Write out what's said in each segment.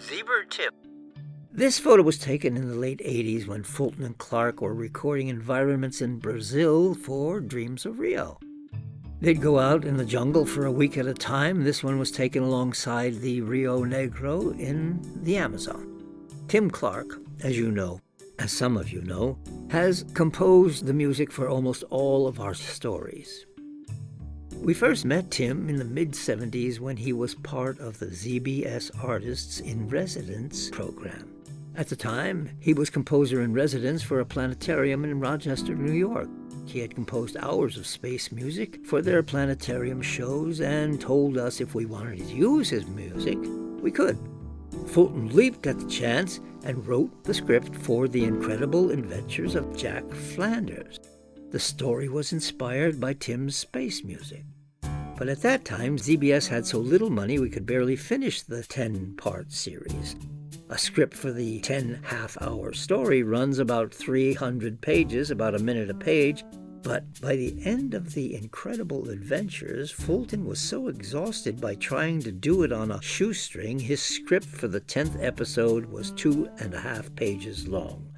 Zeeber Tim. This photo was taken in the late 80s when Fulton and Clark were recording environments in Brazil for Dreams of Rio. They'd go out in the jungle for a week at a time. This one was taken alongside the Rio Negro in the Amazon. Tim Clark, as you know, as some of you know, has composed the music for almost all of our stories. We first met Tim in the mid-70s when he was part of the ZBS Artists in Residence program. At the time, he was composer in residence for a planetarium in Rochester, New York. He had composed hours of space music for their planetarium shows and told us if we wanted to use his music, we could. Fulton leaped at the chance and wrote the script for The Incredible Adventures of Jack Flanders. The story was inspired by Tim's space music. But at that time, ZBS had so little money we could barely finish the 10-part series. A script for the 10 half-hour story runs about 300 pages, about a minute a page, but by the end of The Incredible Adventures, Fulton was so exhausted by trying to do it on a shoestring, his script for the 10th episode was 2.5 pages long.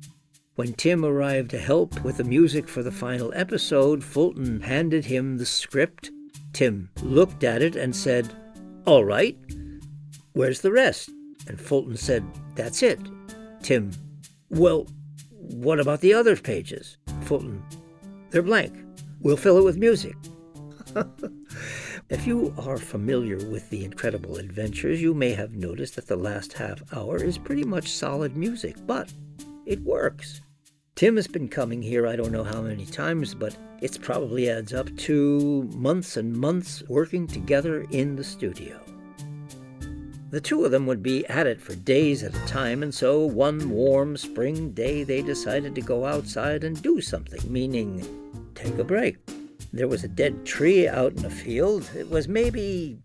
When Tim arrived to help with the music for the final episode, Fulton handed him the script. Tim looked at it and said, "All right, where's the rest?" And Fulton said, "That's it." Tim, "Well, what about the other pages?" Fulton, "They're blank. We'll fill it with music." If you are familiar with The Incredible Adventures, you may have noticed that the last half hour is pretty much solid music, but it works. Tim has been coming here I don't know how many times, but it probably adds up to months and months working together in the studio. The two of them would be at it for days at a time, and so one warm spring day they decided to go outside and do something, meaning take a break. There was a dead tree out in the field. It was maybe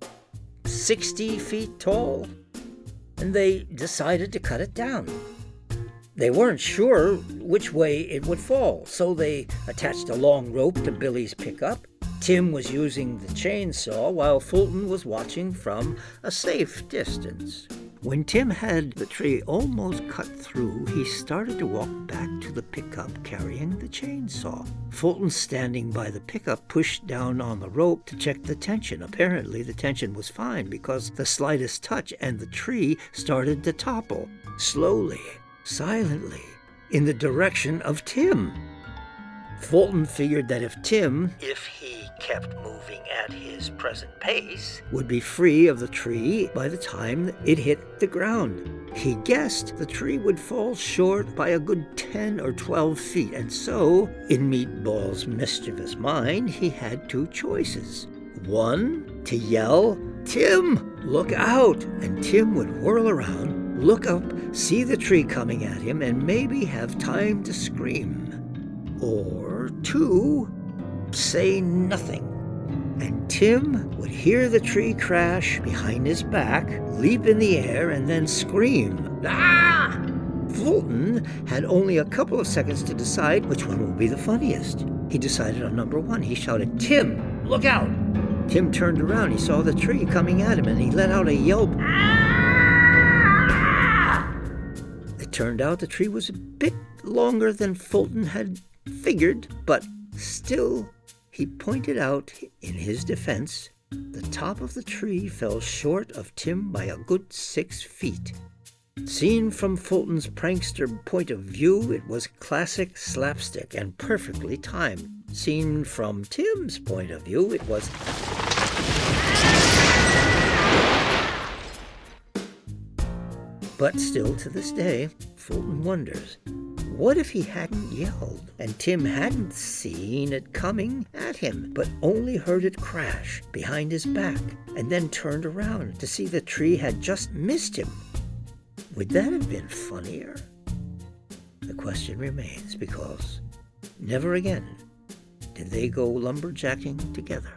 60 feet tall, and they decided to cut it down. They weren't sure which way it would fall, so they attached a long rope to Billy's pickup. Tim was using the chainsaw while Fulton was watching from a safe distance. When Tim had the tree almost cut through, he started to walk back to the pickup carrying the chainsaw. Fulton, standing by the pickup, pushed down on the rope to check the tension. Apparently the tension was fine because the slightest touch and the tree started to topple, slowly, silently, in the direction of Tim. Fulton figured that if he kept moving at his present pace, would be free of the tree by the time it hit the ground. He guessed the tree would fall short by a good 10 or 12 feet, and so, in Meatball's mischievous mind, he had two choices. One, to yell, "Tim, look out!" and Tim would whirl around, look up, see the tree coming at him, and maybe have time to scream. Or two, say nothing, and Tim would hear the tree crash behind his back, leap in the air, and then scream, "Ah!" Fulton had only a couple of seconds to decide which one would be the funniest. He decided on number one. He shouted, "Tim, look out!" Tim turned around. He saw the tree coming at him, and he let out a yelp. Ah! It turned out the tree was a bit longer than Fulton had figured, but still, he pointed out in his defense, the top of the tree fell short of Tim by a good 6 feet. Seen from Fulton's prankster point of view, it was classic slapstick and perfectly timed. Seen from Tim's point of view, it was... But still, to this day, Fulton wonders, what if he hadn't yelled, and Tim hadn't seen it coming at him, but only heard it crash behind his back, and then turned around to see the tree had just missed him? Would that have been funnier? The question remains, because never again did they go lumberjacking together.